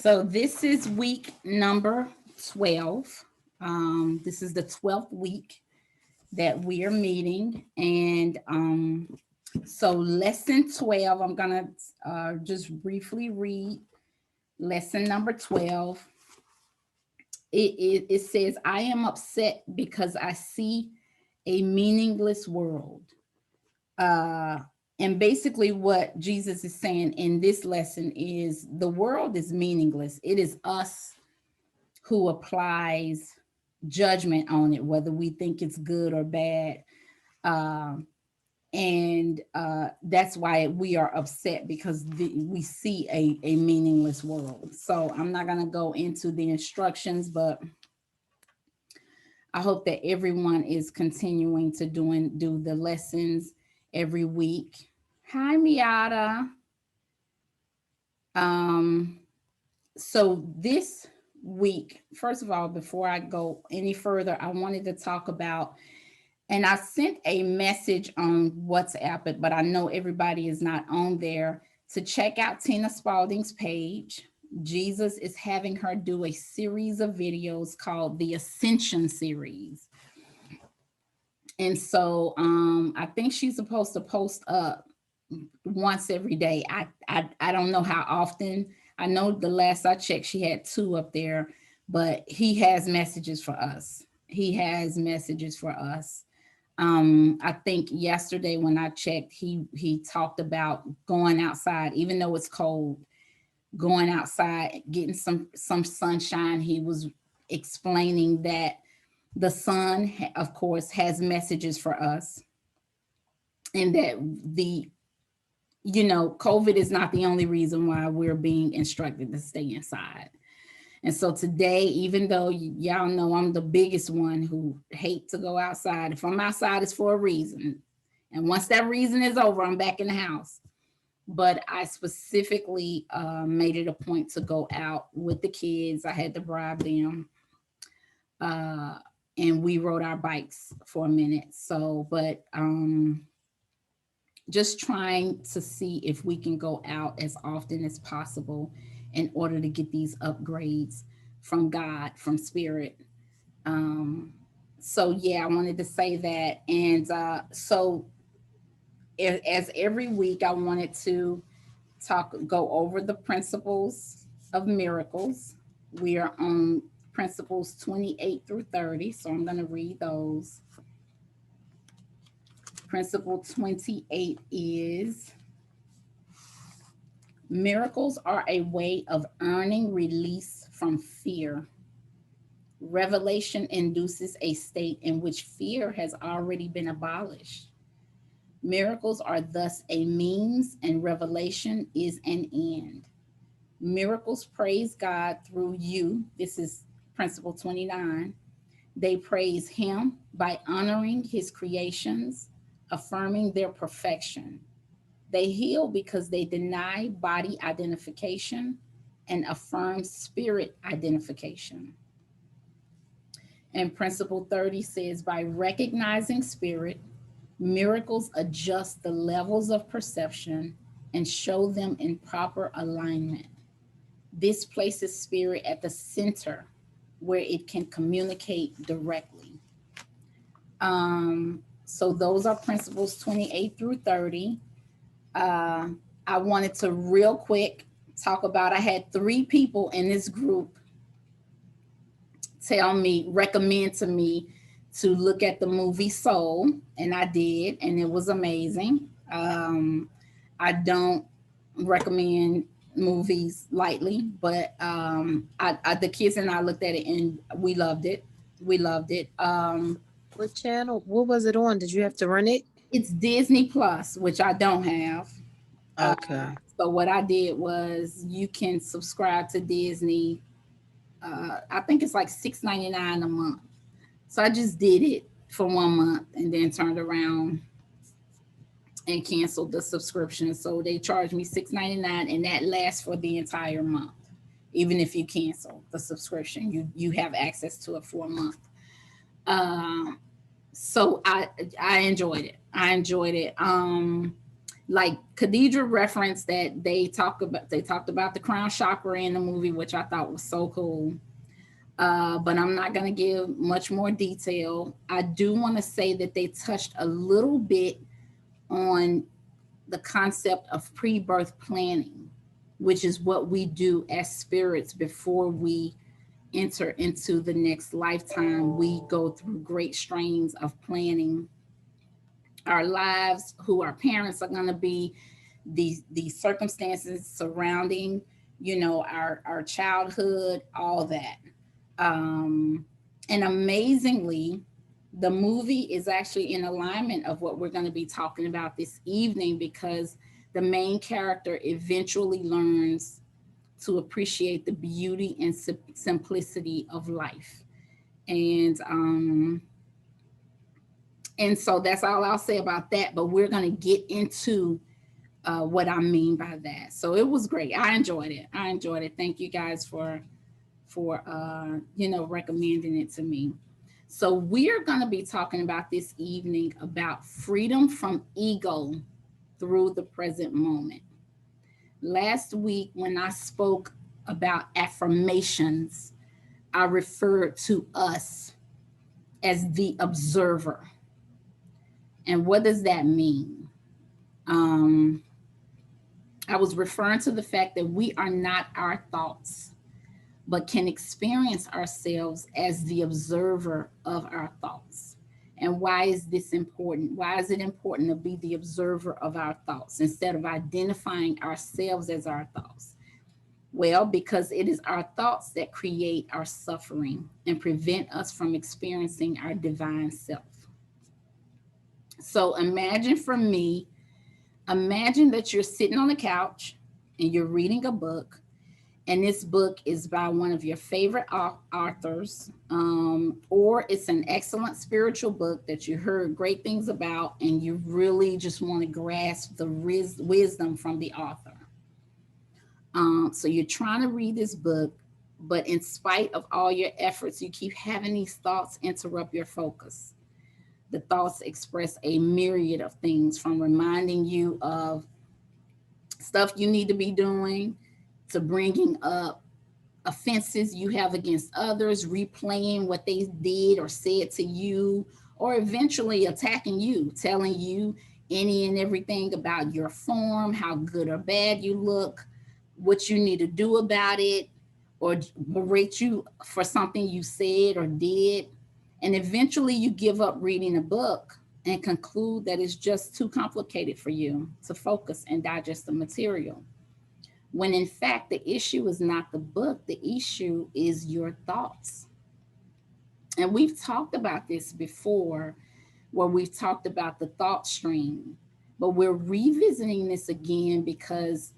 So this is week number 12. This is the 12th week that we are meeting. And so lesson 12, I'm going to just briefly read lesson number 12. It says, I am upset because I see a meaningless world. Uh, and basically, what Jesus is saying in this lesson is the world is meaningless. It is us who applies judgment on it, whether we think it's good or bad. Um, and that's why we are upset because we see a meaningless world. So I'm not going to go into the instructions, but I hope that everyone is continuing to do the lessons every week. Hi, Miata. Um, so this week, first of all, before I go any further, I wanted to talk about, and I sent a message on WhatsApp, but I know everybody is not on there, to check out Tina Spalding's page. Jesus is having her do a series of videos called the Ascension series. And so I think she's supposed to post up once every day. I don't know how often. I know the last I checked, she had 2 up there, but he has messages for us. He has messages for us. I think yesterday when I checked, he talked about going outside, even though it's cold, going outside, getting some sunshine. He was explaining that the sun, of course, has messages for us, and that COVID is not the only reason why we're being instructed to stay inside. And so today, even though y'all know I'm the biggest one who hate to go outside, if I'm outside, it's for a reason. And once that reason is over, I'm back in the house. But I specifically made it a point to go out with the kids. I had to bribe them. And we rode our bikes for a minute. So, but just trying to see if we can go out as often as possible in order to get these upgrades from God, from Spirit. So yeah, I wanted to say that. And so as every week, I wanted to go over the principles of miracles. We are on principles 28 through 30. So I'm going to read those. Principle 28 is, miracles are a way of earning release from fear. Revelation induces a state in which fear has already been abolished. Miracles are thus a means, and revelation is an end. Miracles praise God through you. This is principle 29. They praise Him by honoring His creations, affirming their perfection. They heal because they deny body identification and affirm spirit identification. And principle 30 says, by recognizing spirit, miracles adjust the levels of perception and show them in proper alignment. This places spirit at the center where it can communicate directly. So those are principles 28 through 30. I wanted to real quick talk about, I had 3 people in this group recommend to me to look at the movie Soul, and I did, and it was amazing. I don't recommend movies lightly, but the kids and I looked at it and we loved it. We loved it. What channel? What was it on? Did you have to run it? It's Disney Plus, which I don't have. Okay. So what I did was, you can subscribe to Disney. I think it's like $6.99 a month. So I just did it for 1 month and then turned around and canceled the subscription. So they charged me $6.99, and that lasts for the entire month. Even if you cancel the subscription, you have access to it for a month. So I enjoyed it. I enjoyed it. like Khadijah referenced that they talked about the crown chakra in the movie, which I thought was so cool. But I'm not going to give much more detail. I do want to say that they touched a little bit on the concept of pre-birth planning, which is what we do as spirits before we enter into the next lifetime. We go through great strains of planning our lives, who our parents are going to be, the circumstances surrounding, our childhood, all that. um, and amazingly, the movie is actually in alignment of what we're going to be talking about this evening, because the main character eventually learns to appreciate the beauty and simplicity of life. And um and so that's all I'll say about that, but we're going to get into what I mean by that. So it was great. I enjoyed it. Thank you guys for recommending it to me. So we're going to be talking about this evening about freedom from ego through the present moment. Last week when I spoke about affirmations, I referred to us as the observer. And what does that mean? um I was referring to the fact that we are not our thoughts, but can experience ourselves as the observer of our thoughts. And why is this important? Why is it important to be the observer of our thoughts instead of identifying ourselves as our thoughts? Well, because it is our thoughts that create our suffering and prevent us from experiencing our divine self. So imagine that you're sitting on the couch and you're reading a book, and this book is by one of your favorite authors, or it's an excellent spiritual book that you heard great things about, and you really just want to grasp the wisdom from the author. So you're trying to read this book, but in spite of all your efforts, you keep having these thoughts interrupt your focus. The thoughts express a myriad of things, from reminding you of stuff you need to be doing, to bringing up offenses you have against others, replaying what they did or said to you, or eventually attacking you, telling you any and everything about your form, how good or bad you look, what you need to do about it, or berate you for something you said or did. And eventually you give up reading a book and conclude that it's just too complicated for you to focus and digest the material, when in fact the issue is not the book, the issue is your thoughts. And we've talked about this before, where we've talked about the thought stream, but we're revisiting this again because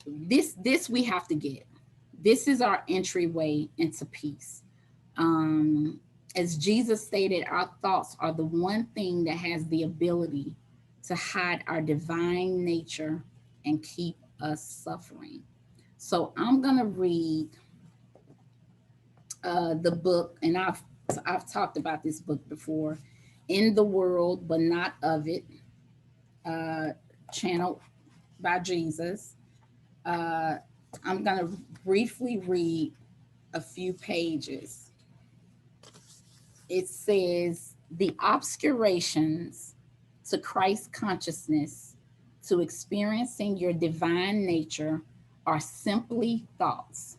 this we have to get. This is our entryway into peace. um as Jesus stated, our thoughts are the one thing that has the ability to hide our divine nature and keep us suffering. So I'm gonna read the book, and I've talked about this book before, "In the World but Not of It," uh, channeled by Jesus. Uh, I'm gonna briefly read a few pages. It says, "The obscurations to Christ consciousness, to experiencing your divine nature, are simply thoughts.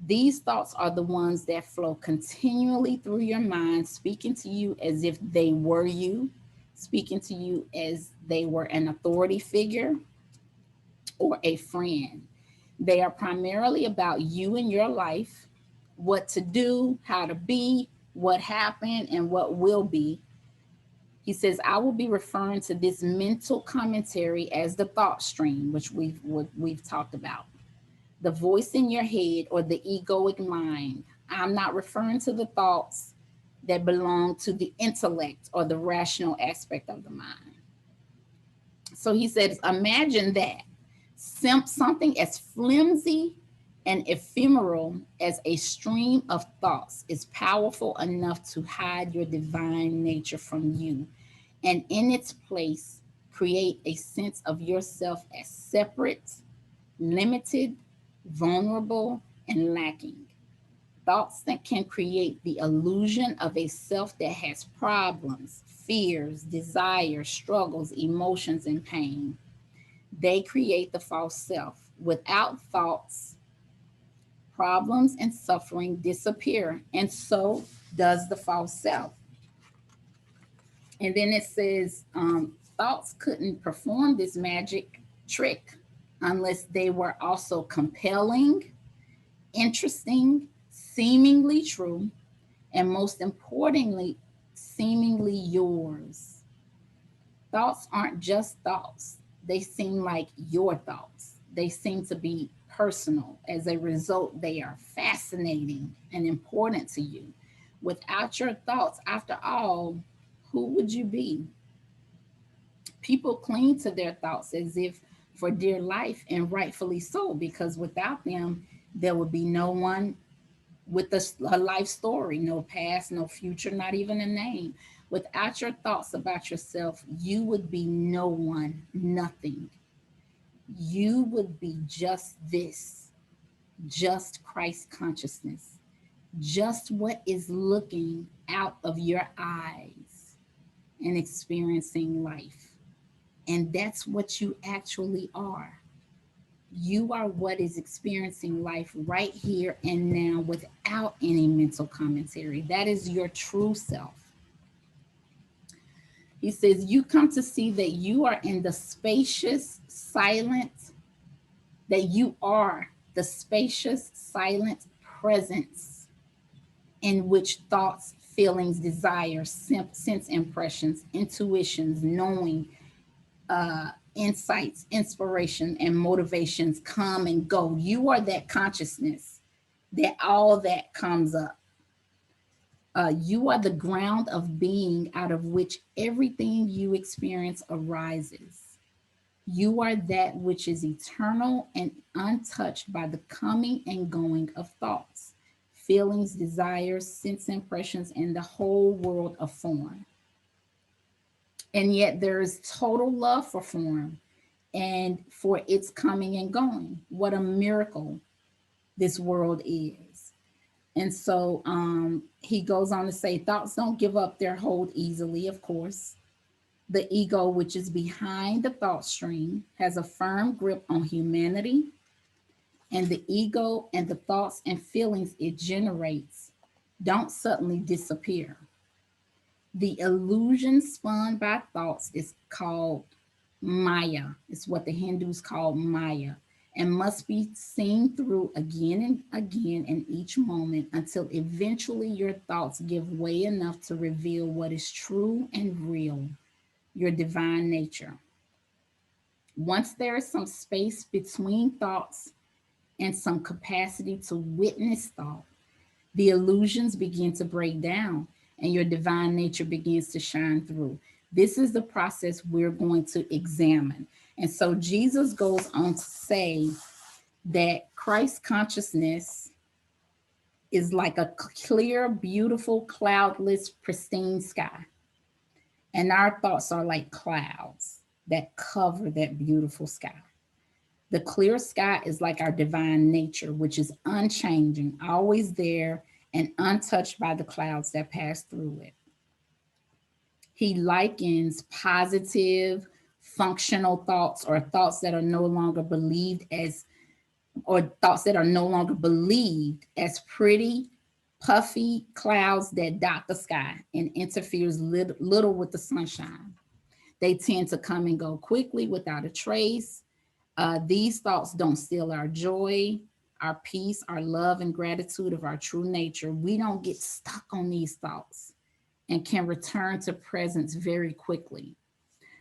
These thoughts are the ones that flow continually through your mind, speaking to you as if they were you, speaking to you as they were an authority figure or a friend. They are primarily about you and your life, what to do, how to be, what happened, and what will be." He says, "I will be referring to this mental commentary as the thought stream," which we've talked about. "The voice in your head, or the egoic mind. I'm not referring to the thoughts that belong to the intellect or the rational aspect of the mind." So he says, imagine that something as flimsy and ephemeral as a stream of thoughts is powerful enough to hide your divine nature from you, and in its place create a sense of yourself as separate, limited, vulnerable, and lacking. Thoughts that can create the illusion of a self that has problems, fears, desires, struggles, emotions, and pain. They create the false self. Without thoughts, problems and suffering disappear, and so does the false self. And then it says, thoughts couldn't perform this magic trick unless they were also compelling, interesting, seemingly true, and most importantly, seemingly yours. Thoughts aren't just thoughts, they seem like your thoughts. They seem to be personal. As a result, they are fascinating and important to you. Without your thoughts, after all, who would you be? People cling to their thoughts as if for dear life, and rightfully so, because without them, there would be no one with a life story, no past, no future, not even a name. Without your thoughts about yourself, you would be no one, nothing. You would be just this, just Christ consciousness, just what is looking out of your eyes and experiencing life. And that's what you actually are. You are what is experiencing life right here and now without any mental commentary. That is your true self. He says, you come to see that you are in the spacious, silent, that you are the spacious, silent presence in which thoughts, feelings, desires, sense impressions, intuitions, knowing, insights, inspiration, and motivations come and go. You are that consciousness that all that comes up. You are the ground of being out of which everything you experience arises. You are that which is eternal and untouched by the coming and going of thoughts, feelings, desires, sense impressions, and the whole world of form. And yet there is total love for form and for its coming and going. What a miracle this world is. And so he goes on to say, thoughts don't give up their hold easily, of course. The ego, which is behind the thought stream, has a firm grip on humanity, and the ego and the thoughts and feelings it generates don't suddenly disappear. The illusion spun by thoughts is called Maya. It's what the Hindus call Maya, and must be seen through again and again in each moment until eventually your thoughts give way enough to reveal what is true and real, your divine nature. Once there is some space between thoughts and some capacity to witness thought, the illusions begin to break down and your divine nature begins to shine through. This is the process we're going to examine. And so Jesus goes on to say that Christ consciousness is like a clear, beautiful, cloudless, pristine sky. And our thoughts are like clouds that cover that beautiful sky. The clear sky is like our divine nature, which is unchanging, always there, and untouched by the clouds that pass through it. He likens positive, functional thoughts or thoughts that are no longer believed as, or thoughts that are no longer believed as pretty, puffy clouds that dot the sky and interferes little with the sunshine. They tend to come and go quickly without a trace. These thoughts don't steal our joy, our peace, our love, and gratitude of our true nature. We don't get stuck on these thoughts and can return to presence very quickly.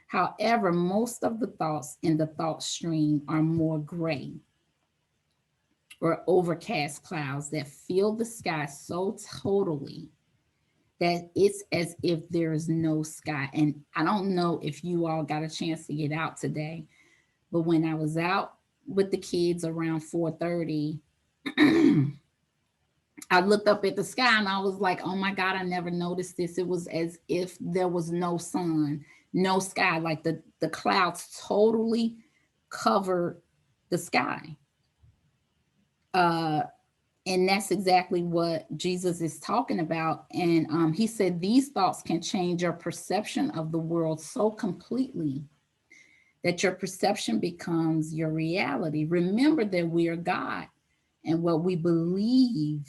However, most of the thoughts in the thought stream are more gray or overcast clouds that fill the sky so totally that it's as if there is no sky. And I don't know if you all got a chance to get out today, but when I was out with the kids around 4:30, I looked up at the sky and I was like, oh my God, I never noticed this. It was as if there was no sun, no sky, like The clouds totally covered the sky. Uh, and that's exactly what Jesus is talking about. And he said these thoughts can change your perception of the world so completely that your perception becomes your reality. Remember that we are God, and what we believe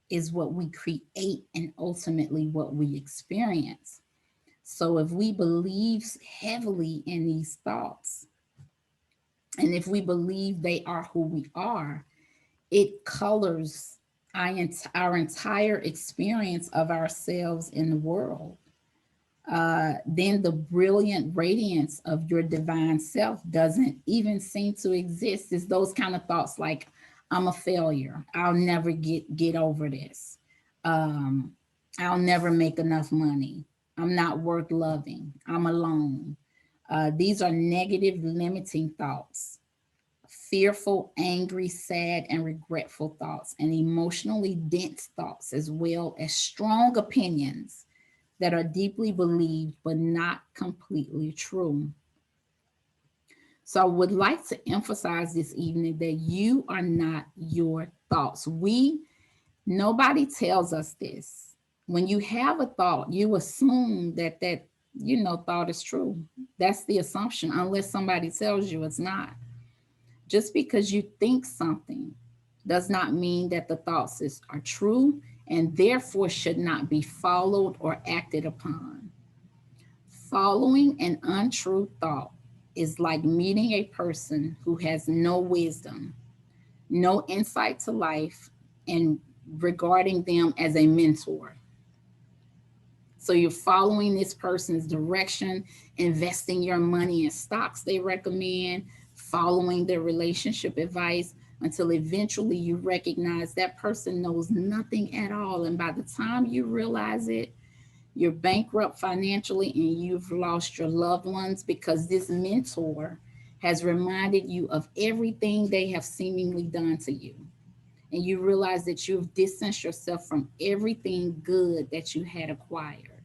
is what we create and ultimately what we experience. So if we believe heavily in these thoughts, and if we believe they are who we are, it colors our entire experience of ourselves in the world. Then the brilliant radiance of your divine self doesn't even seem to exist. It's those kind of thoughts like, I'm a failure. I'll never get over this. Um, I'll never make enough money. I'm not worth loving. I'm alone. These are negative, limiting thoughts, fearful, angry, sad, and regretful thoughts, and emotionally dense thoughts, as well as strong opinions that are deeply believed but not completely true. So I would like to emphasize this evening that you are not your thoughts. Nobody tells us this. When you have a thought, you assume that thought is true. That's the assumption, unless somebody tells you it's not. Just because you think something does not mean that the are true and therefore should not be followed or acted upon. Following an untrue thought is like meeting a person who has no wisdom, no insight to life, and regarding them as a mentor. So you're following this person's direction, investing your money in stocks they recommend, following their relationship advice until eventually you recognize that person knows nothing at all. And by the time you realize it, you're bankrupt financially and you've lost your loved ones because this mentor has reminded you of everything they have seemingly done to you. And you realize that you've distanced yourself from everything good that you had acquired.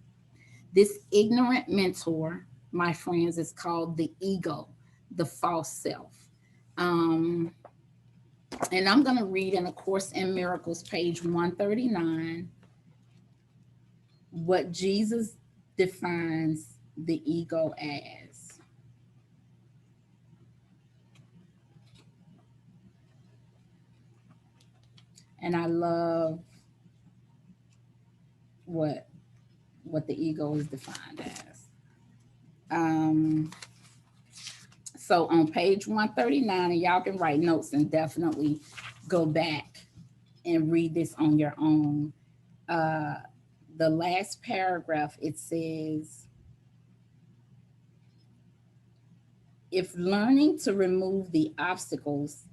This ignorant mentor, my friends, is called the ego, the false self. Um, and I'm going to read in A Course in Miracles, page 139, what Jesus defines the ego as. And I love what what the ego is defined as. Um, so on page 139, and y'all can write notes and definitely go back and read this on your own. Uh, the last paragraph, it says, if learning to remove the obstacles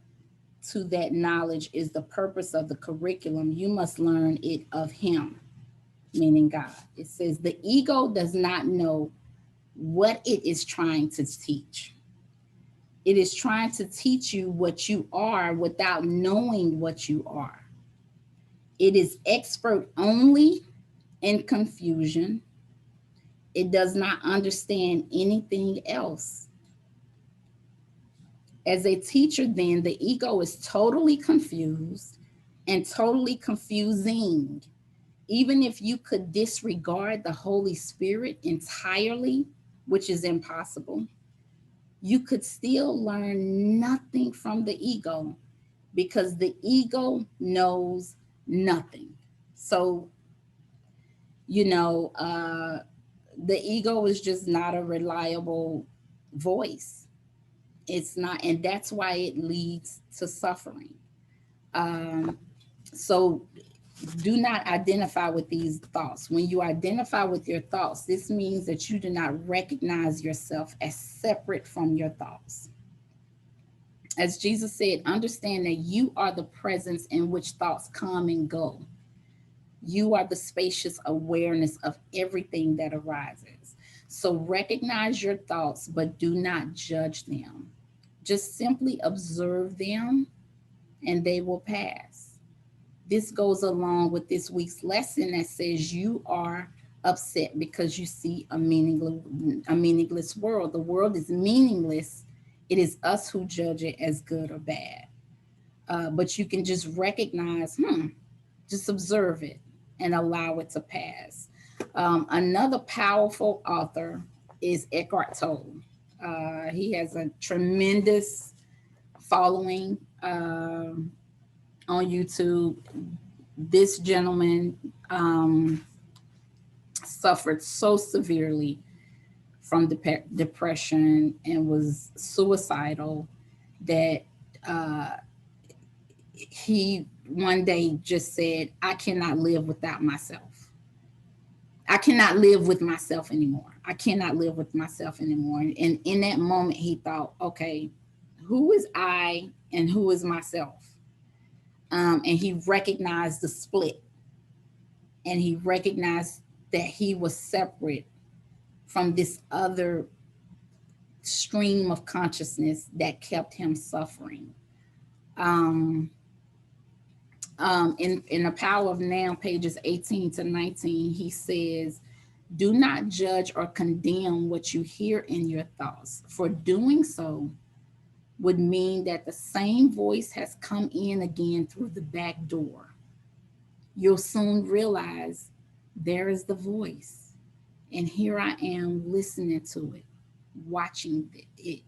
to that knowledge is the purpose of the curriculum, you must learn it of Him, meaning God. It says the ego does not know what it is trying to teach. It is trying to teach you what you are without knowing what you are. It is expert only in confusion. It does not understand anything else. As a teacher, then, the ego is totally confused and totally confusing. Even if you could disregard the Holy Spirit entirely, which is impossible, you could still learn nothing from the ego because the ego knows nothing. So, you know, the ego is just not a reliable voice. It's not, and that's why it leads to suffering. Um, so do not identify with these thoughts. When you identify with your thoughts, this means that you do not recognize yourself as separate from your thoughts. As Jesus said, understand that you are the presence in which thoughts come and go. You are the spacious awareness of everything that arises. So recognize your thoughts, but do not judge them. Just simply observe them and they will pass. This goes along with this week's lesson that says you are upset because you see a meaningless world. The world is meaningless. It is us who judge it as good or bad. But you can just recognize, just observe it and allow it to pass. Another powerful author is Eckhart Tolle. He has a tremendous following on YouTube. This gentleman suffered so severely from depression and was suicidal that uh, he one day just said, I cannot live without myself. I cannot live with myself anymore. I cannot live with myself anymore. And in that moment, he thought, okay, who is I and who is myself? And he recognized the split, and he recognized that he was separate from this other stream of consciousness that kept him suffering. Um, in The Power of Now, pages 18 to 19, he says, do not judge or condemn what you hear in your thoughts, for doing so would mean that the same voice has come in again through the back door. You'll soon realize there is the voice, and here I am listening to it, watching it.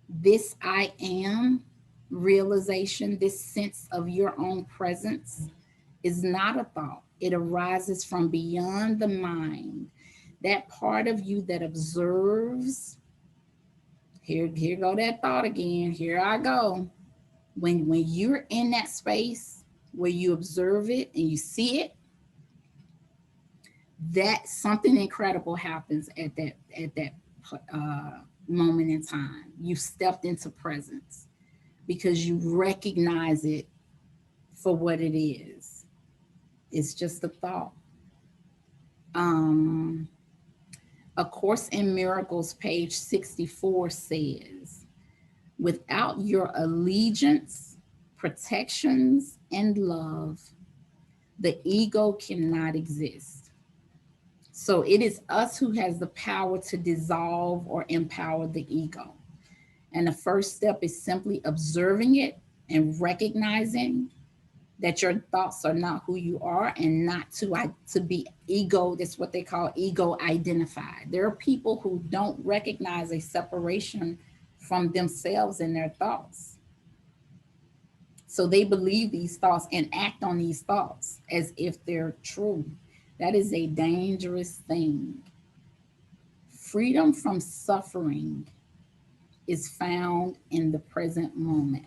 This I am realization, this sense of your own presence, is not a thought. It arises from beyond the mind. That part of you that observes, here go that thought again. Here I go. When you're in that space where you observe it and you see it, that something incredible happens at that moment in time. You stepped into presence because you recognize it for what it is. It's just a thought. Um, A Course in Miracles, page 64 says, without your allegiance, protections, and love, the ego cannot exist. So it is us who has the power to dissolve or empower the ego. And the first step is simply observing it and recognizing that your thoughts are not who you are, and not to be ego. That's what they call ego identified. There are people who don't recognize a separation from themselves and their thoughts. So they believe these thoughts and act on these thoughts as if they're true. That is a dangerous thing. Freedom from suffering is found in the present moment.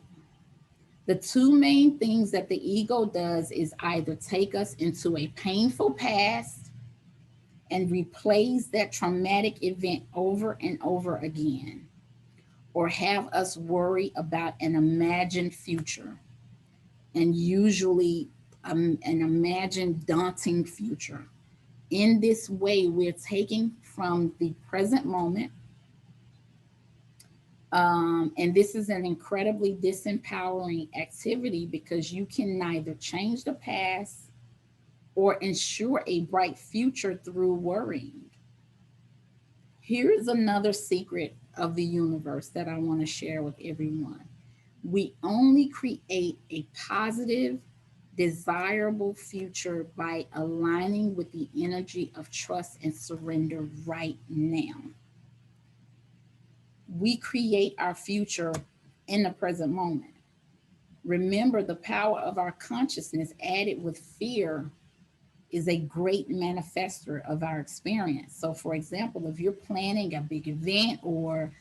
The two main things that the ego does is either take us into a painful past and replays that traumatic event over and over again, or have us worry about an imagined future, and usually an imagined daunting future. In this way, we're taking from the present moment. And this is an incredibly disempowering activity because you can neither change the past or ensure a bright future through worrying. Here's another secret of the universe that I want to share with everyone. We only create a positive, desirable future by aligning with the energy of trust and surrender right now. We create our future in the present moment. Remember, the power of our consciousness added with fear is a great manifester of our experience. So, for example, if you're planning a big event, or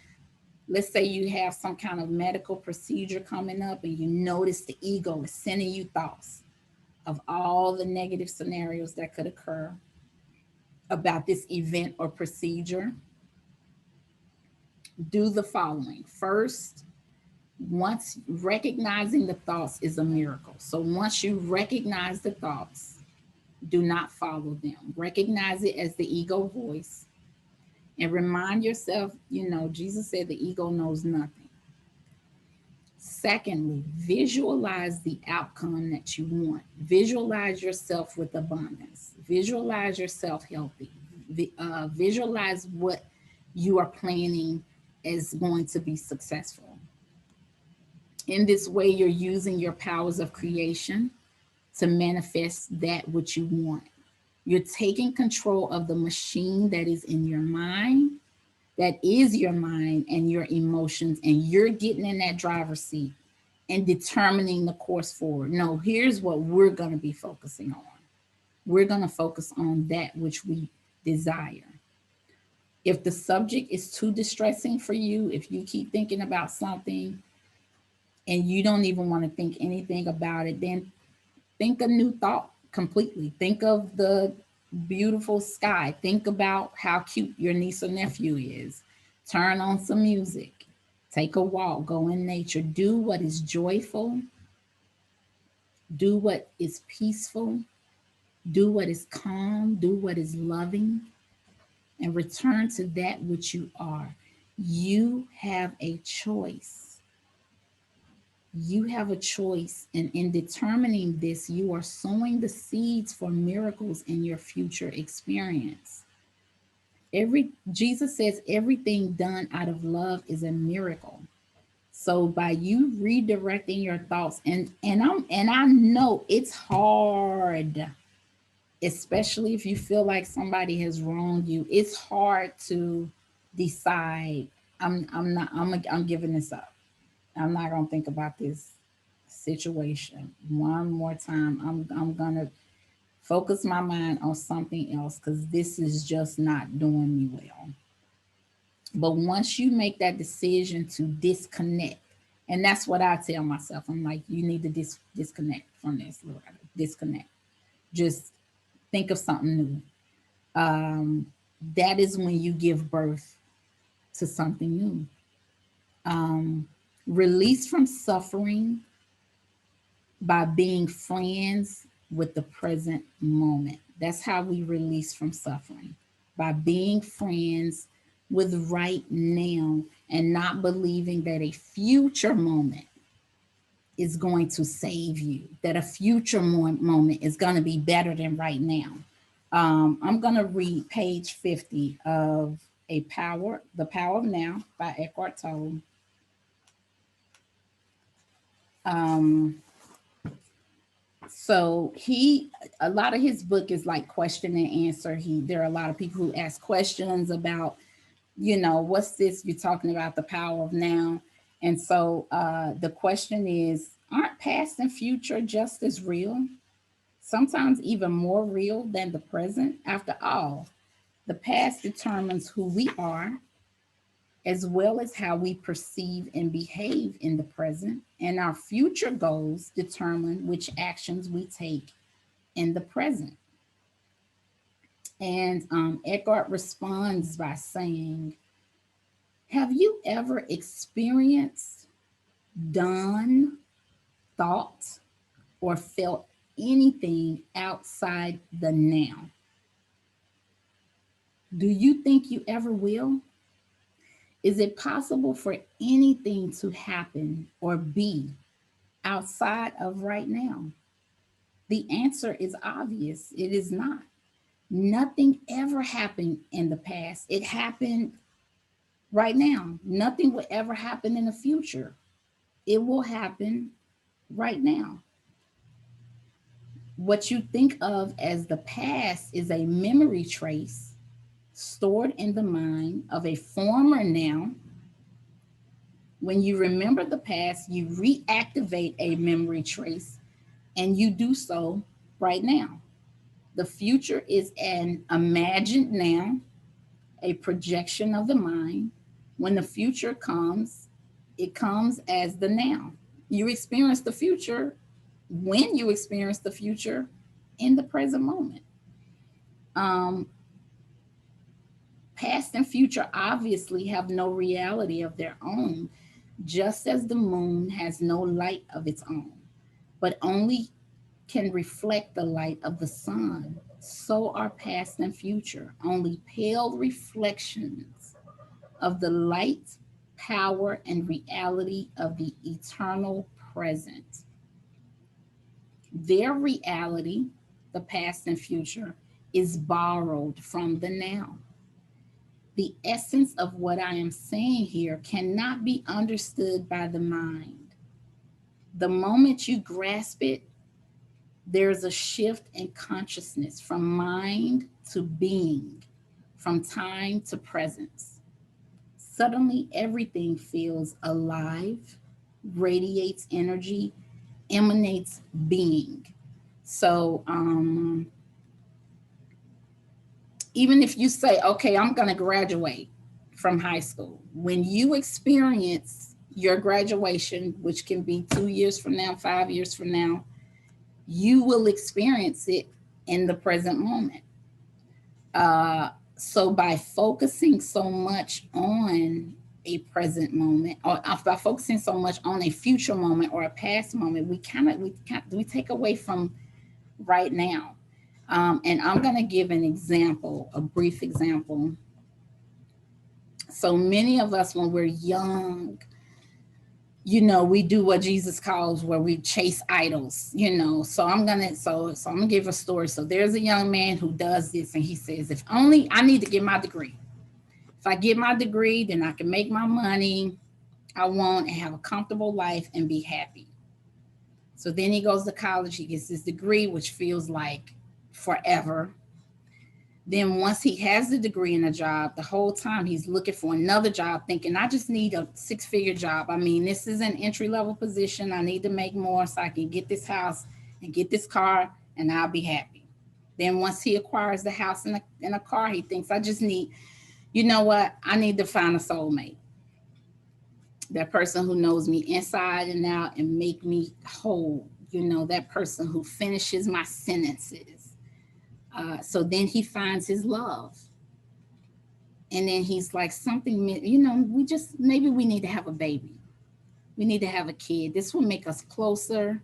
let's say you have some kind of medical procedure coming up and you notice the ego is sending you thoughts of all the negative scenarios that could occur about this event or procedure, do the following. First, once recognizing the thoughts is a miracle. So once you recognize the thoughts, do not follow them. Recognize it as the ego voice and remind yourself, Jesus said the ego knows nothing. Secondly, visualize the outcome that you want. Visualize yourself with abundance. Visualize yourself healthy. Visualize what you are planning is going to be successful. In this way, you're using your powers of creation to manifest that which you want. You're taking control of the machine that is in your mind, that is your mind and your emotions, and you're getting in that driver's seat and determining the course forward. No, here's what we're going to be focusing on. We're going to focus on that which we desire. If the subject is too distressing for you, if you keep thinking about something and you don't even want to think anything about it, then think a new thought completely. Think of the beautiful sky. Think about how cute your niece or nephew is. Turn on some music. Take a walk. Go in nature. Do what is joyful. Do what is peaceful. Do what is calm. Do what is loving. And return to that which you are. You have a choice. You have a choice, and in determining this, you are sowing the seeds for miracles in your future experience. Every Jesus says everything done out of love is a miracle. So by you redirecting your thoughts, and I know it's hard, especially if you feel like somebody has wronged you. It's hard to decide. I'm not. I'm giving this up. I'm not gonna think about this situation one more time. I'm gonna focus my mind on something else because this is just not doing me well. But once you make that decision to disconnect, and that's what I tell myself, I'm like, you need to disconnect from this, Lord. Disconnect. Just think of something new. Um, that is when you give birth to something new. Um, Release from suffering by being friends with the present moment. That's how we release from suffering, by being friends with right now and not believing that a future moment is going to save you, that a future moment is going to be better than right now. I'm going to read page 50 of The Power of Now by Eckhart Tolle. Um, so a lot of his book is like question and answer. There are a lot of people who ask questions about, what's this you're talking about, the power of now. And so the question is, aren't past and future just as real? Sometimes even more real than the present. After all, the past determines who we are, as well as how we perceive and behave in the present, and our future goals determine which actions we take in the present. And Eckhart responds by saying, have you ever experienced, done, thought, or felt anything outside the now? Do you think you ever will? Is it possible for anything to happen or be outside of right now? The answer is obvious. It is not. Nothing ever happened in the past. It happened right now. Nothing will ever happen in the future. It will happen right now. What you think of as the past is a memory trace stored in the mind of a former now. When you remember the past, you reactivate a memory trace, and you do so right now. The future is an imagined now, a projection of the mind. When the future comes, it comes as the now. You experience the future when you experience the future in the present moment. Um, Past and future obviously have no reality of their own, just as the moon has no light of its own, but only can reflect the light of the sun. So are past and future only pale reflections of the light, power, and reality of the eternal present. Their reality, the past and future, is borrowed from the now. The essence of what I am saying here cannot be understood by the mind. The moment you grasp it, there's a shift in consciousness from mind to being, from time to presence. Suddenly, everything feels alive, radiates energy, emanates being. So, even if you say, okay, I'm going to graduate from high school, when you experience your graduation, which can be 2 years from now, 5 years from now, you will experience it in the present moment. So by focusing so much on a present moment, or by focusing so much on a future moment or a past moment, we take away from right now. And I'm going to give an example, a brief example. So many of us, when we're young, we do what Jesus calls where we chase idols. So I'm gonna give a story. So there's a young man who does this, and he says, if only I need to get my degree. If I get my degree, then I can make my money I want and have a comfortable life and be happy. So then he goes to college, he gets his degree, which feels like forever. Then once he has the degree and a job, the whole time he's looking for another job, thinking, I just need a six-figure job. I mean, this is an entry-level position. I need to make more so I can get this house and get this car, and I'll be happy. Then once he acquires the house and a car, he thinks, I just need, you know what? I need to find a soulmate. That person who knows me inside and out and make me whole. That person who finishes my sentences. So then he finds his love. And then he's like, we just, maybe we need to have a baby. We need to have a kid. This will make us closer.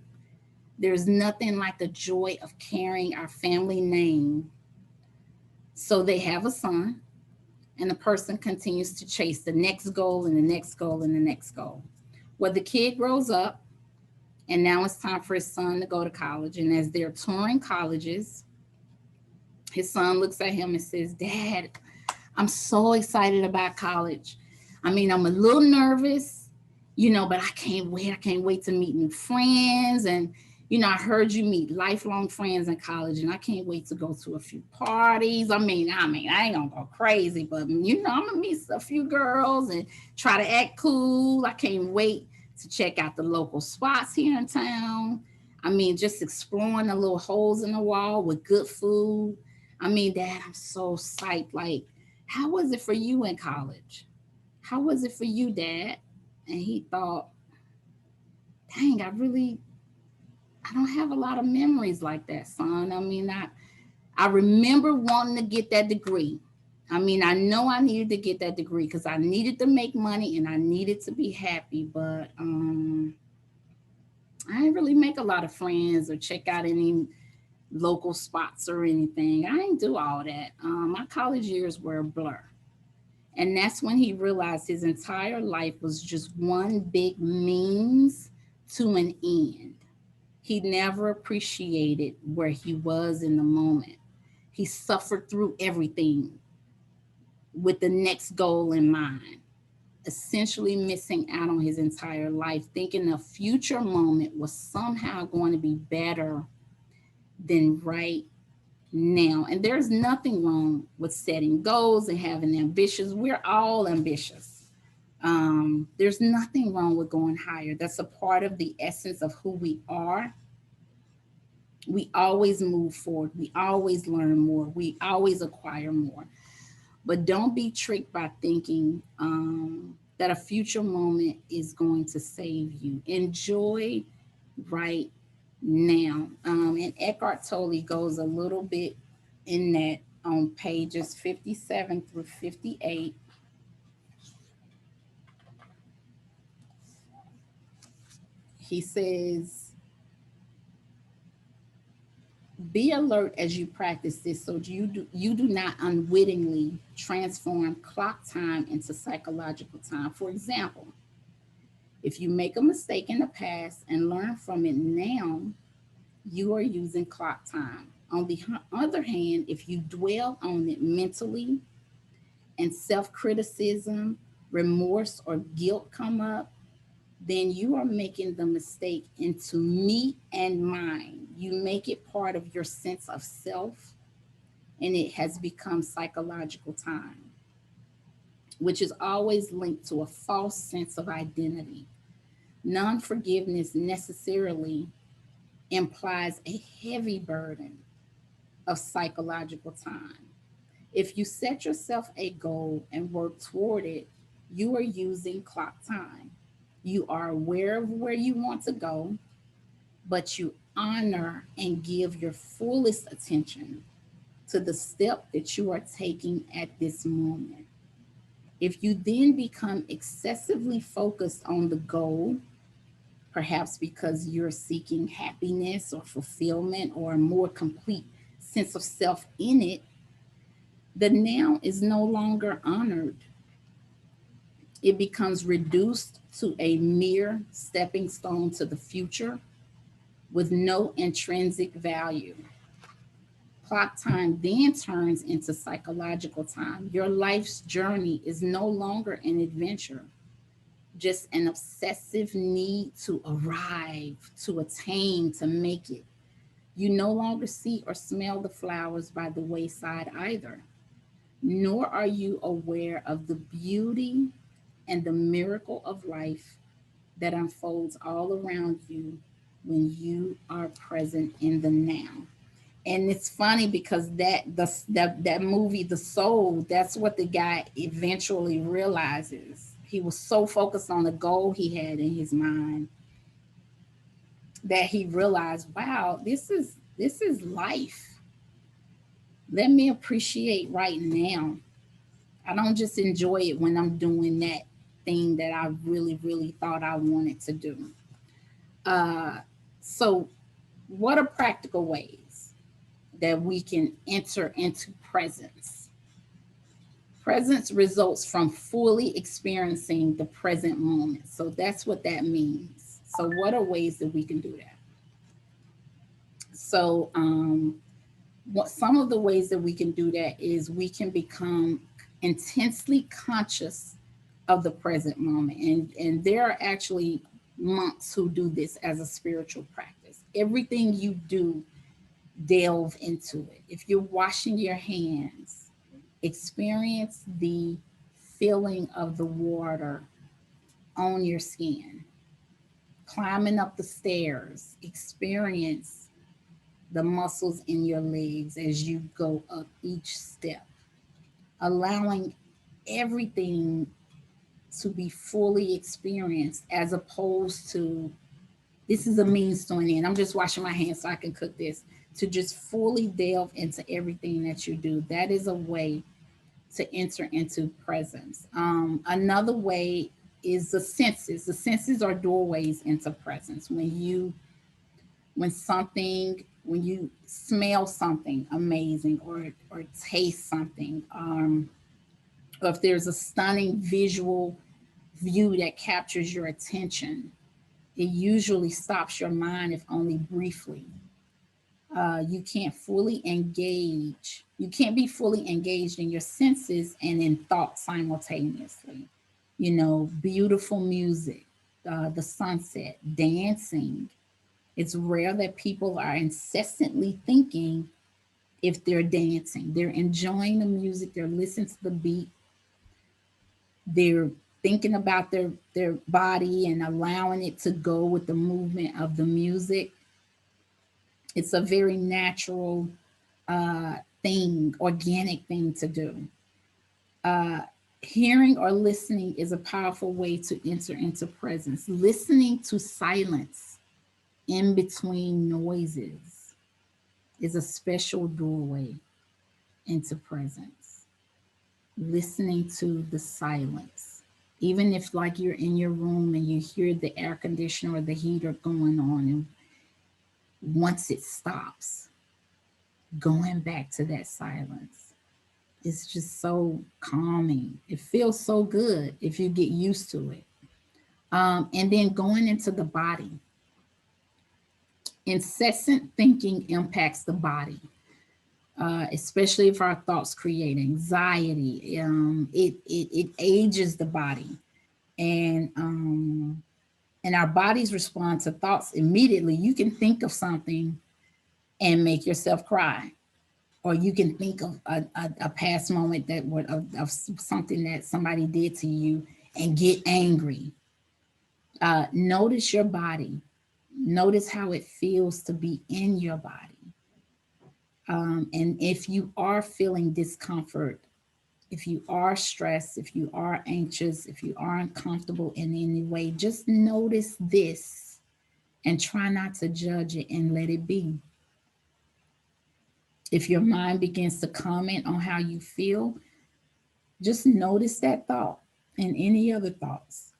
There's nothing like the joy of carrying our family name. So they have a son, and the person continues to chase the next goal and the next goal and the next goal. Well, the kid grows up, and now it's time for his son to go to college. And as they're touring colleges, his son looks at him and says, Dad, I'm so excited about college. I mean, I'm a little nervous, but I can't wait. I can't wait to meet new friends. And, I heard you meet lifelong friends in college, and I can't wait to go to a few parties. I ain't gonna go crazy, but I'm gonna meet a few girls and try to act cool. I can't wait to check out the local spots here in town. Just exploring the little holes in the wall with good food. Dad, I'm so psyched. Like, how was it for you in college? How was it for you, Dad? And he thought, dang, I don't have a lot of memories like that, son. I remember wanting to get that degree. I know I needed to get that degree because I needed to make money and I needed to be happy, but I didn't really make a lot of friends or check out any local spots or anything. I didn't do all that. My college years were a blur. And that's when he realized his entire life was just one big means to an end. He never appreciated where he was in the moment. He suffered through everything with the next goal in mind, essentially missing out on his entire life, thinking a future moment was somehow going to be better than right now. And there's nothing wrong with setting goals and having ambitions. We're all ambitious. There's nothing wrong with going higher. That's a part of the essence of who we are. We always move forward. We always learn more. We always acquire more. But don't be tricked by thinking that a future moment is going to save you. Enjoy right now. And Eckhart Tolle goes a little bit in that on pages 57 through 58. He says, be alert as you practice this so you do not unwittingly transform clock time into psychological time. For example, if you make a mistake in the past and learn from it now, you are using clock time On the other hand, if you dwell on it mentally and self criticism, remorse, or guilt come up, then you are making the mistake into me and mine. You make it part of your sense of self, and it has become psychological time, which is always linked to a false sense of identity. Non forgiveness necessarily implies a heavy burden of psychological time. If you set yourself a goal and work toward it, you are using clock time. You are aware of where you want to go, but you honor and give your fullest attention to the step that you are taking at this moment. If you then become excessively focused on the goal, perhaps because you're seeking happiness or fulfillment or a more complete sense of self in it, the now is no longer honored. It becomes reduced to a mere stepping stone to the future with no intrinsic value. Clock time then turns into psychological time. Your life's journey is no longer an adventure, just an obsessive need to arrive, to attain, to make it. You no longer see or smell the flowers by the wayside either, nor are you aware of the beauty and the miracle of life that unfolds all around you when you are present in the now. And it's funny because that movie, The Soul, that's what the guy eventually realizes. He was so focused on the goal he had in his mind that he realized, wow, this is life. Let me appreciate right now. I don't just enjoy it when I'm doing that thing that I really, really thought I wanted to do. Uh, so, what are practical ways that we can enter into presence? Presence results from fully experiencing the present moment. So, that's what that means. So, what are ways that we can do that? So, what some of the ways that we can do that is we can become intensely conscious of the present moment, and there are actually monks who do this as a spiritual practice. Everything you do, delve into it. If you're washing your hands, experience the feeling of the water on your skin. Climbing up the stairs, experience the muscles in your legs as you go up each step, allowing everything to be fully experienced as opposed to this is a means to an end. I'm just washing my hands so I can cook this. To just fully delve into everything that you do. That is a way to enter into presence. Another way is the senses. The senses are doorways into presence. When you smell something amazing or taste something, or if there's a stunning visual view that captures your attention, it usually stops your mind, if only briefly. You can't fully engage. You can't be fully engaged in your senses and in thought simultaneously. Beautiful music, the sunset, dancing. It's rare that people are incessantly thinking if they're dancing. They're enjoying the music, they're listening to the beat, they're thinking about their body and allowing it to go with the movement of the music. It's a very natural thing, organic thing to do. Uh, Hearing or listening is a powerful way to enter into presence. Listening to silence in between noises is a special doorway into presence. Listening to the silence. Even if, like, you're in your room and you hear the air conditioner or the heater going on, and once it stops, going back to that silence, it's just so calming. It feels so good if you get used to it. And then going into the body. Incessant thinking impacts the body. especially if our thoughts create anxiety. It ages the body, and our bodies respond to thoughts immediately. You can think of something and make yourself cry, or you can think of a past moment that would of something that somebody did to you and get angry. Notice your body. Notice how it feels to be in your body. And if you are feeling discomfort, if you are stressed, if you are anxious, if you are uncomfortable in any way, just notice this and try not to judge it and let it be. If your mind begins to comment on how you feel, just notice that thought and any other thoughts.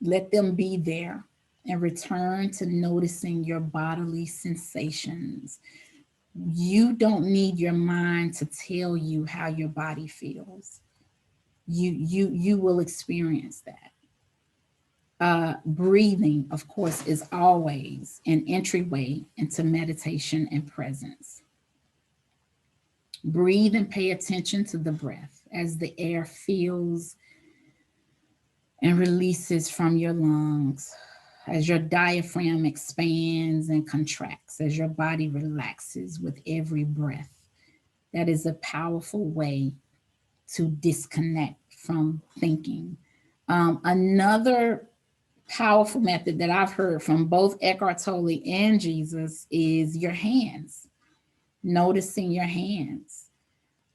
Let them be there and return to noticing your bodily sensations. You don't need your mind to tell you how your body feels. You will experience that. Breathing, of course, is always an entryway into meditation and presence. Breathe and pay attention to the breath as the air fills and releases from your lungs, as your diaphragm expands and contracts, as your body relaxes with every breath. That is a powerful way to disconnect from thinking. Another powerful method that I've heard from both Eckhart Tolle and Jesus is your hands, noticing your hands.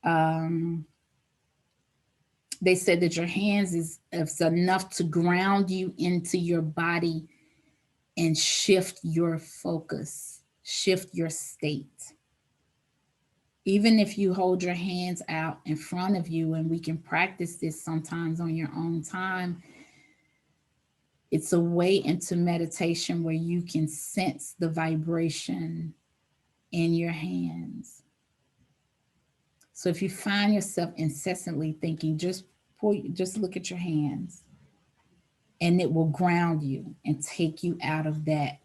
Um, they said that your hands is enough to ground you into your body and shift your focus, shift your state. Even if you hold your hands out in front of you, and we can practice this sometimes on your own time, it's a way into meditation where you can sense the vibration in your hands. So if you find yourself incessantly thinking, just look at your hands, and it will ground you and take you out of that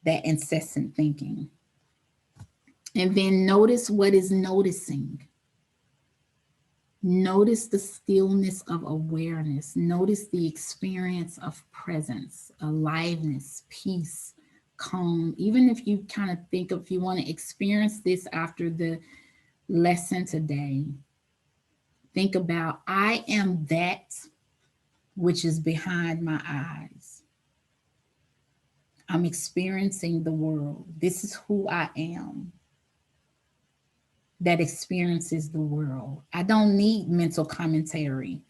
incessant thinking. And then notice what is noticing. Notice the stillness of awareness. Notice the experience of presence, aliveness, peace, calm. Even if you kind of think if you want to experience this after the lesson today, think about I am that which is behind my eyes. I'm experiencing the world. This is who I am that experiences the world. I don't need mental commentary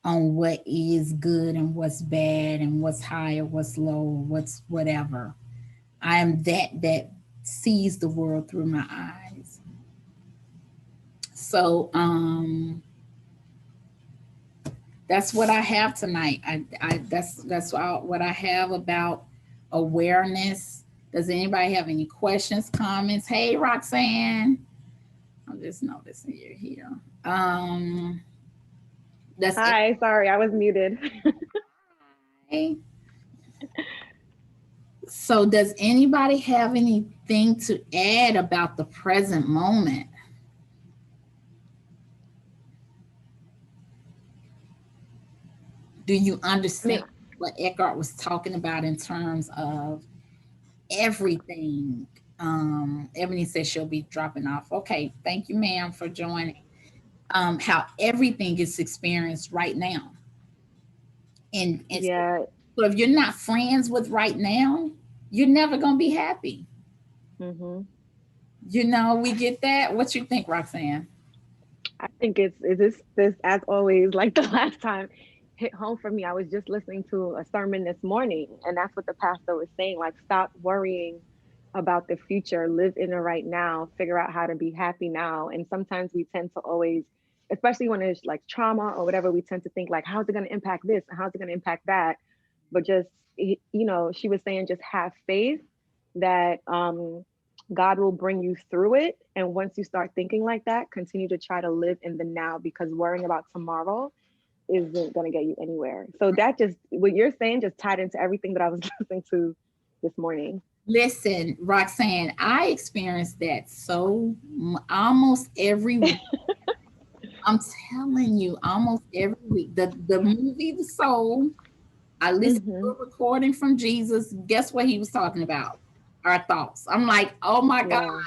on what is good and what's bad and what's high or what's low or what's whatever. I am that sees the world through my eyes. So that's what I have tonight. That's all, what I have about awareness. Does anybody have any questions, comments? Hey, Roxanne, I'm just noticing you're here. That's it. Hi, sorry, I was muted. Hey. So, does anybody have anything to add about the present moment? Do you I mean, understand what Eckhart was talking about in terms of everything? Ebony says she'll be dropping off. Okay, thank you, ma'am, for joining. How everything is experienced right now, and yeah. so if you're not friends with right now, you're never gonna be happy. hmm We get that. What you think, Roxanne? I think it's this as always, like the last time hit home for me. I was just listening to a sermon this morning, and that's what the pastor was saying. Like, stop worrying about the future, live in the right now, figure out how to be happy now. And sometimes we tend to always, especially when there's like trauma or whatever, we tend to think like, how's it going to impact this and how's it going to impact that? But just, she was saying just have faith that God will bring you through it. And once you start thinking like that, continue to try to live in the now, because worrying about tomorrow isn't going to get you anywhere. So that just, what you're saying just tied into everything that I was listening to this morning. Listen, Roxanne, I experienced that almost every week. I'm telling you, almost every week. The movie The Soul, I listened to Mm-hmm. a recording from Jesus. Guess what he was talking about? Our thoughts. I'm like, oh my God. Yeah.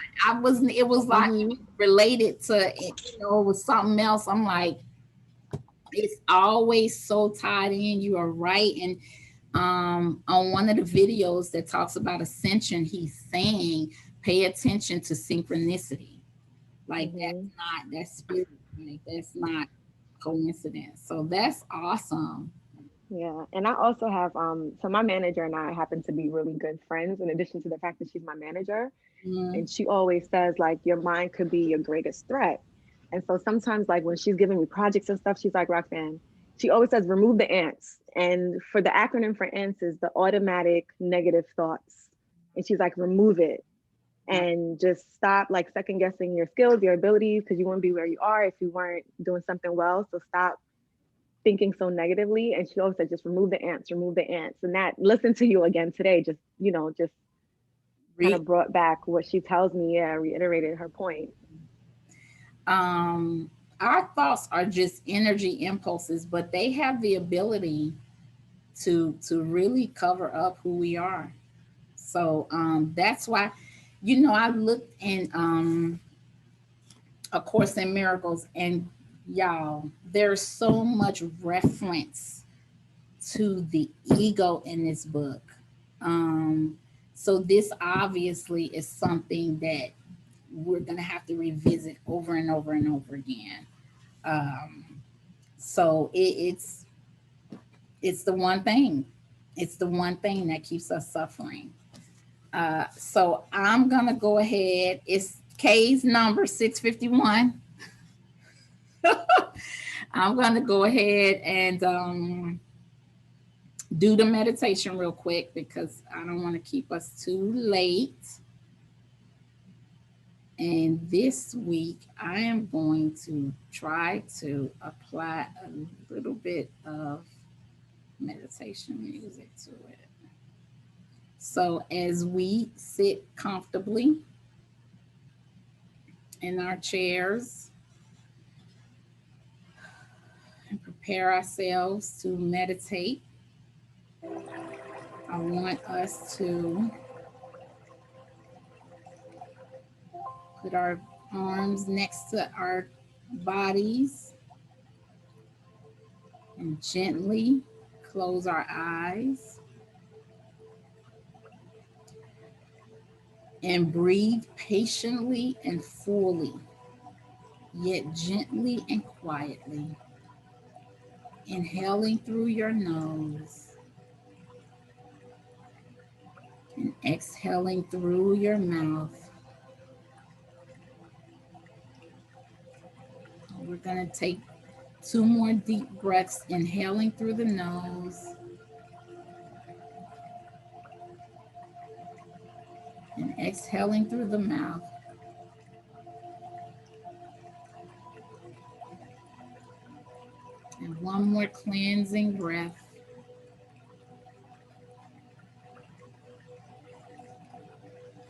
It was like Mm-hmm. related to, it was something else. I'm like, it's always so tied in. You are right. And on one of the videos that talks about ascension, he's saying, pay attention to synchronicity. Like Mm-hmm. that's spirit. Like that's not coincidence. So that's awesome. Yeah. And I also have so my manager and I happen to be really good friends in addition to the fact that she's my manager. Mm, And she always says like your mind could be your greatest threat. And so sometimes like when she's giving me projects and stuff, she's like, Roxanne, she always says remove the ants. And for the acronym for ants is the automatic negative thoughts. And she's like, remove it and just stop like second guessing your skills, your abilities, because you wouldn't be where you are if you weren't doing something well. So stop thinking so negatively. And she always said, just remove the ants, remove the ants. And that listen to you again today, just, just kind re- of brought back what she tells me. Yeah, reiterated her point. um, our thoughts are just energy impulses, but they have the ability to really cover up who we are. So that's why, I looked in A Course in Miracles, and y'all, there's so much reference to the ego in this book. Um, so this obviously is something that we're gonna have to revisit over and over and over again. So it's the one thing. It's the one thing that keeps us suffering. So I'm gonna go ahead. It's K's number 651. I'm gonna go ahead and do the meditation real quick because I don't want to keep us too late. And this week, I am going to try to apply a little bit of meditation music to it. So, as we sit comfortably in our chairs and prepare ourselves to meditate, I want us to put our arms next to our bodies and gently close our eyes and breathe patiently and fully, yet gently and quietly, inhaling through your nose and exhaling through your mouth. We're going to take two more deep breaths, inhaling through the nose and exhaling through the mouth. And one more cleansing breath.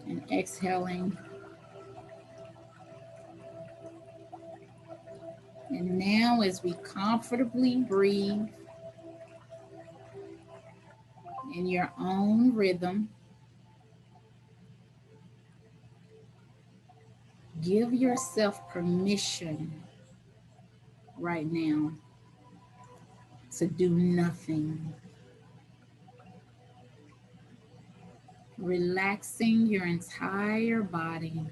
And exhaling. And now, as we comfortably breathe in your own rhythm, give yourself permission right now to do nothing, relaxing your entire body,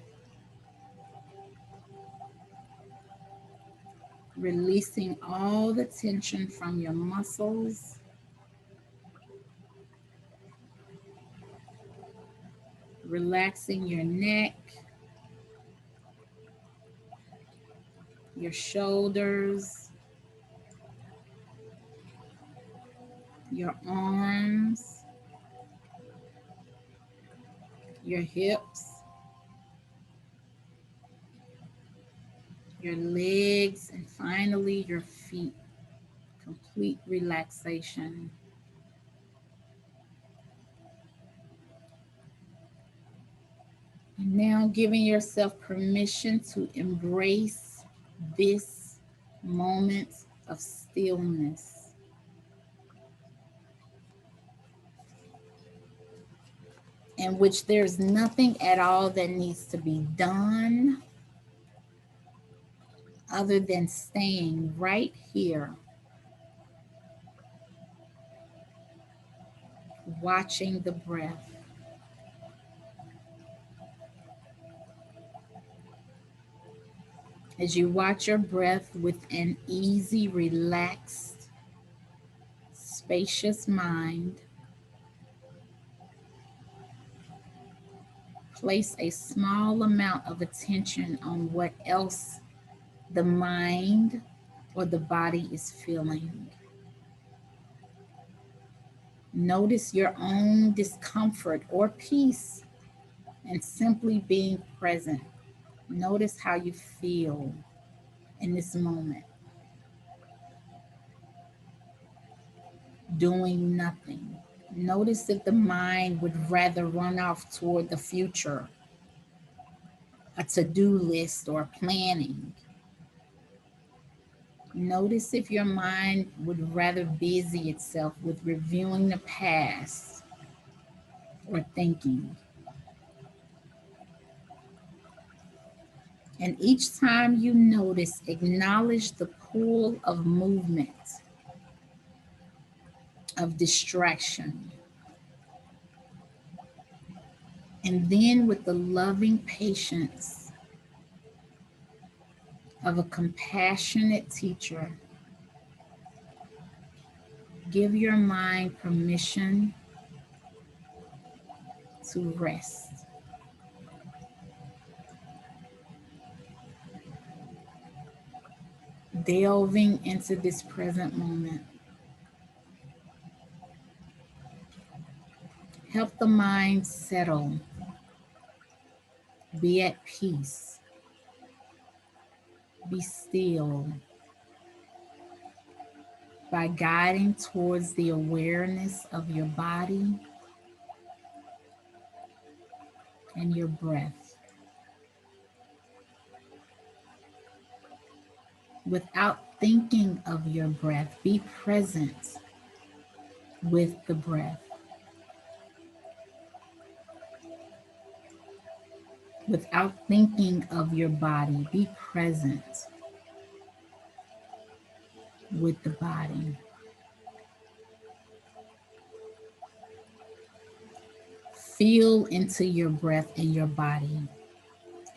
releasing all the tension from your muscles, relaxing your neck, your shoulders, your arms, your hips, your legs, and finally your feet. Complete relaxation. And now giving yourself permission to embrace this moment of stillness. In which there's nothing at all that needs to be done other than staying right here, watching the breath. As you watch your breath with an easy, relaxed, spacious mind, place a small amount of attention on what else the mind or the body is feeling. Notice your own discomfort or peace and simply being present. Notice how you feel in this moment, doing nothing. Notice if the mind would rather run off toward the future, a to-do list or planning. Notice if your mind would rather busy itself with reviewing the past or thinking. And each time you notice, acknowledge the pull of movement, of distraction. And then, with the loving patience of a compassionate teacher, give your mind permission to rest. Delving into this present moment. Help the mind settle, be at peace, be still, by guiding towards the awareness of your body and your breath. Without thinking of your breath, be present with the breath. Without thinking of your body, be present with the body. Feel into your breath and your body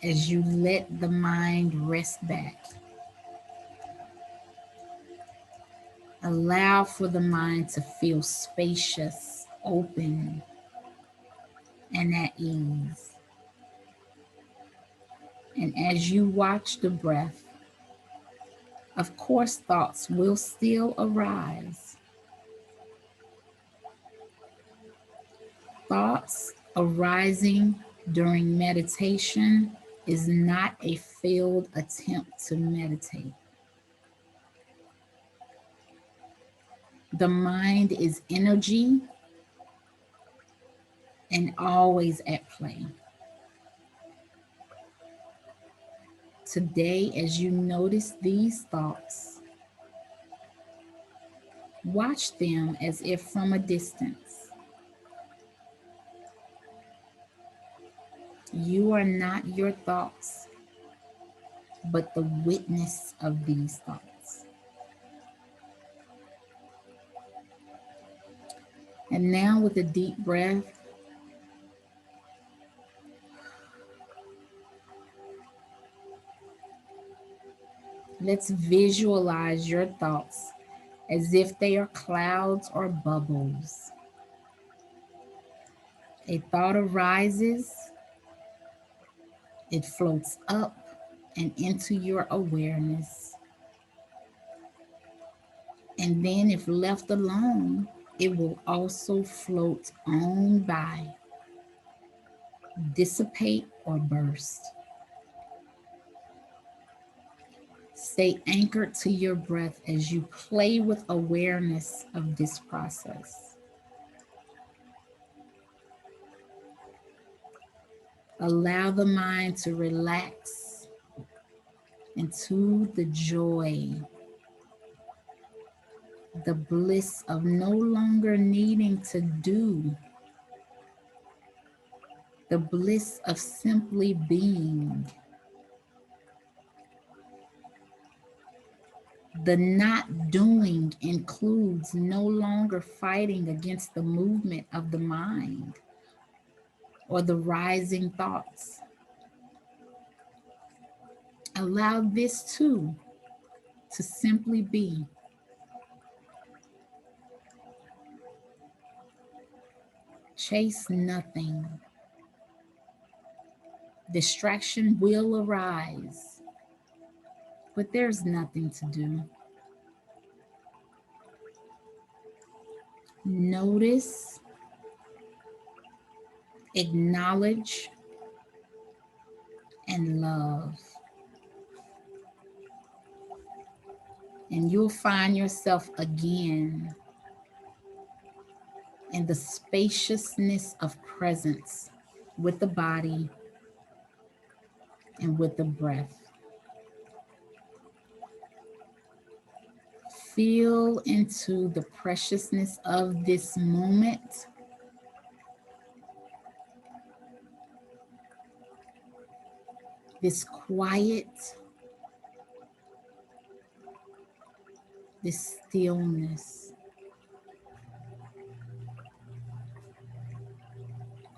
as you let the mind rest back. Allow for the mind to feel spacious, open, and at ease. And as you watch the breath, of course, thoughts will still arise. Thoughts arising during meditation is not a failed attempt to meditate. The mind is energy and always at play. Today, as you notice these thoughts, watch them as if from a distance. You are not your thoughts, but the witness of these thoughts. And now, with a deep breath, let's visualize your thoughts as if they are clouds or bubbles. A thought arises, it floats up and into your awareness. And then, if left alone, it will also float on by, dissipate, or burst. Stay anchored to your breath as you play with awareness of this process. Allow the mind to relax into the joy, the bliss of no longer needing to do, the bliss of simply being. The not doing includes no longer fighting against the movement of the mind or the rising thoughts. Allow this too to simply be. Chase nothing. Distraction will arise, but there's nothing to do. Notice, acknowledge, and love. And you'll find yourself again in the spaciousness of presence with the body and with the breath. Feel into the preciousness of this moment. This quiet, this stillness.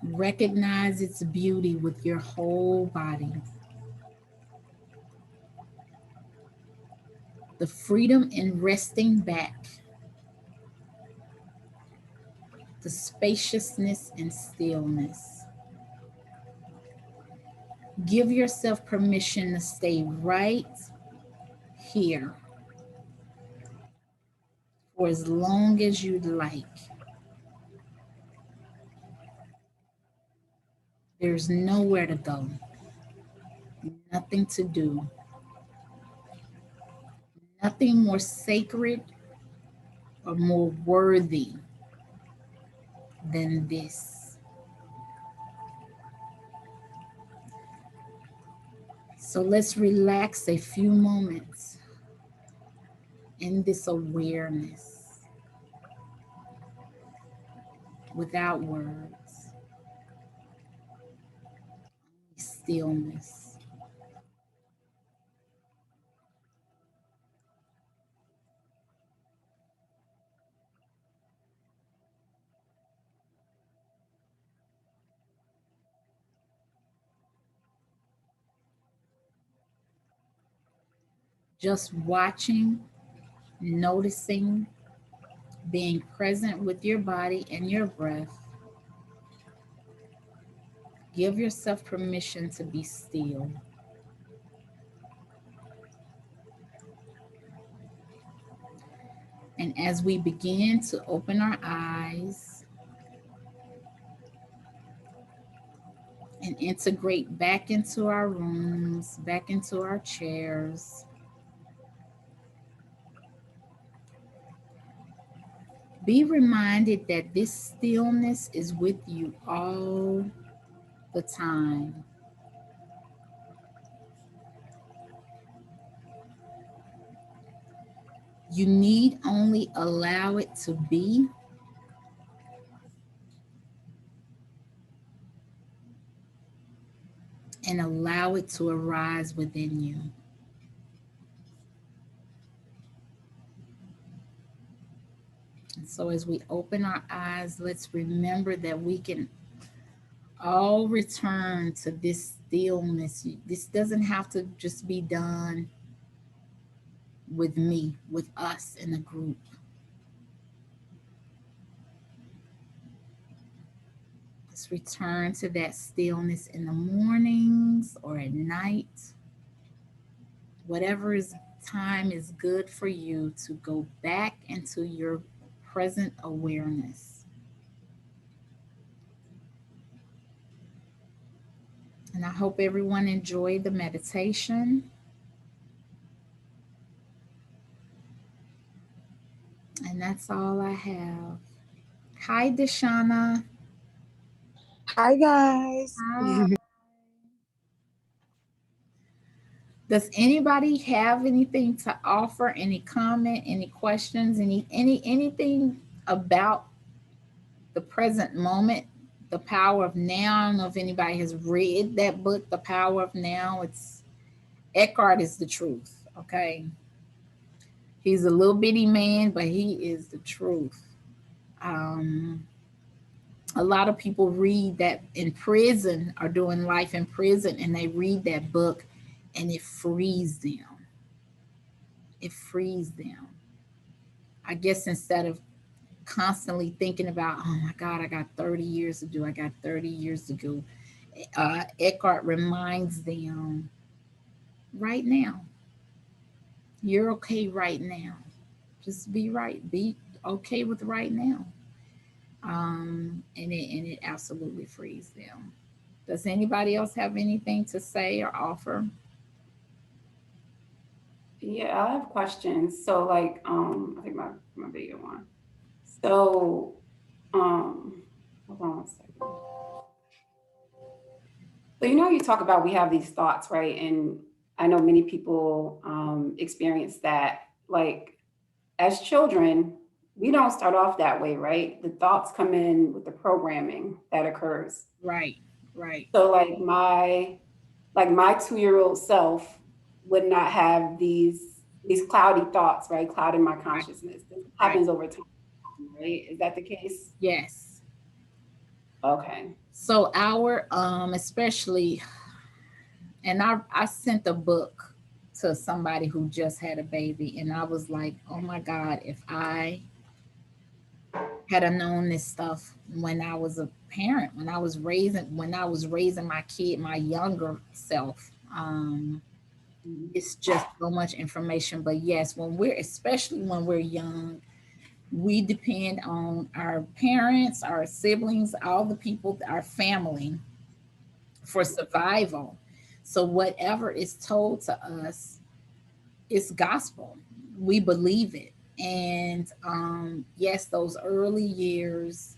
Recognize its beauty with your whole body. The freedom in resting back, the spaciousness and stillness. Give yourself permission to stay right here for as long as you'd like. There's nowhere to go, nothing to do, nothing more sacred or more worthy than this. So let's relax a few moments in this awareness without words, stillness. Just watching, noticing, being present with your body and your breath. Give yourself permission to be still. And as we begin to open our eyes and integrate back into our rooms, back into our chairs, be reminded that this stillness is with you all the time. You need only allow it to be, and allow it to arise within you. And so as we open our eyes, let's remember that we can all return to this stillness. This doesn't have to just be done with me, with us in a group. Let's return to that stillness in the mornings or at night. Whatever is time is good for you to go back into your present awareness. And I hope everyone enjoyed the meditation. And that's all I have. Hi, Deshana. Hi guys. Hi. Does anybody have anything to offer? Any comment? Any questions? Anything about the present moment? The Power of Now. I don't know if anybody has read that book, The Power of Now. It's Eckhart is the truth. Okay, he's a little bitty man, but he is the truth. Um, a lot of people read that in prison, are doing life in prison, and they read that book, and it frees them. It frees them. I guess instead of constantly thinking about, oh my God, I got 30 years to do, I got 30 years to go. Eckhart reminds them right now, you're okay right now. Just be right, be okay with right now. And it absolutely frees them. Does anybody else have anything to say or offer? Yeah, I have questions. So like, I think my bigger one. So, um, hold on one second. So you know, you talk about we have these thoughts, right? And I know many people experience that. Like as children, we don't start off that way, right? The thoughts come in with the programming that occurs. Right, right, So like my 2-year-old self would not have these cloudy thoughts, right? Clouding my right, consciousness. This right. happens over time, right? Is that the case? Yes. Okay. So our especially, and I sent a book to somebody who just had a baby, and I was like, oh my God, if I had I known this stuff when I was a parent, when I was raising my kid, my younger self. Mhm. It's just so much information. But yes, especially when we're young, we depend on our parents, our siblings, all the people, our family for survival. So whatever is told to us is gospel. We believe it. And yes, those early years,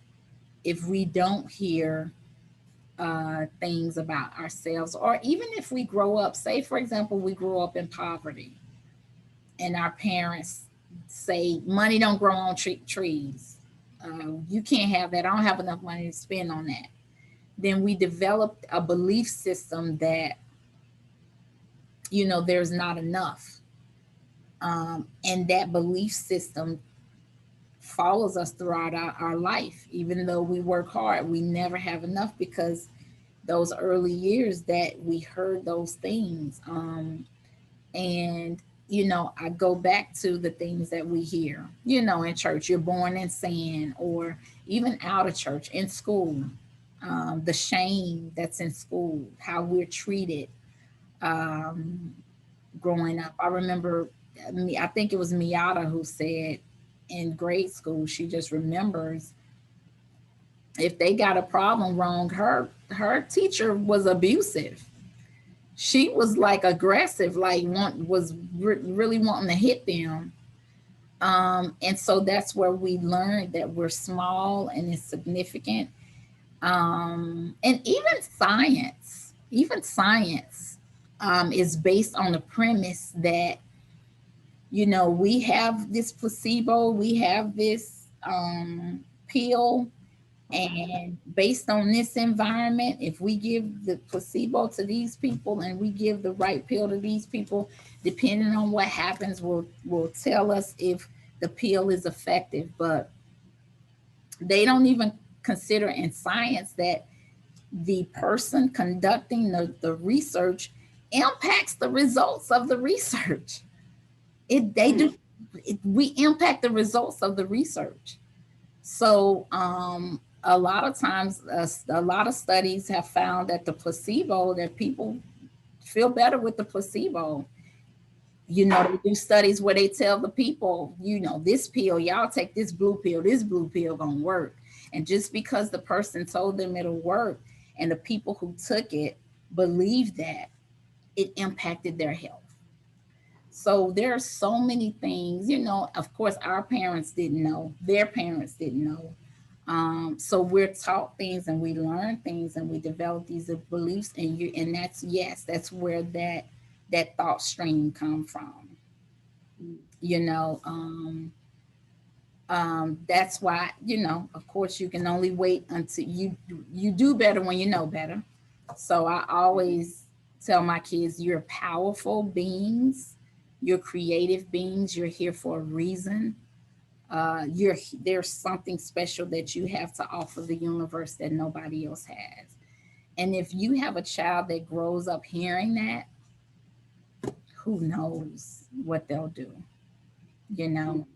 if we don't hear things about ourselves, or even if we grow up, say, for example, we grew up in poverty and our parents say money don't grow on trees. You can't have that. I don't have enough money to spend on that. Then we developed a belief system that, there's not enough. And that belief system follows us throughout our life. Even though we work hard, we never have enough because those early years that we heard those things. And I go back to the things that we hear, in church. You're born in sin, or even out of church, in school. The shame that's in school, how we're treated um, growing up. I remember, I think it was Miata who said in grade school, she just remembers if they got a problem wrong, her teacher was abusive. She was like aggressive, like really wanting to hit them. And so that's where we learned that we're small and insignificant. And even science is based on the premise that we have this placebo, we have this pill, and based on this environment, if we give the placebo to these people and we give the right pill to these people, depending on what happens, will tell us if the pill is effective. But they don't even consider in science that the person conducting the research impacts the results of the research. It they do Mm. we impact the results of the research. So a lot of times, a lot of studies have found that the placebo, that people feel better with the placebo. They do studies where they tell the people, this pill, y'all take this blue pill gonna work. And just because the person told them it'll work, and the people who took it believed that, it impacted their health. So there are so many things, of course, our parents didn't know, their parents didn't know. So we're taught things and we learn things and we develop these beliefs, and that's, yes, that's where that that thought stream come from. You know, that's why, you know, of course you can only wait until you do better when you know better. So I always tell my kids, you're powerful beings, you're creative beings, you're here for a reason. You're There's something special that you have to offer the universe that nobody else has. And if you have a child that grows up hearing that, who knows what they'll do, you know?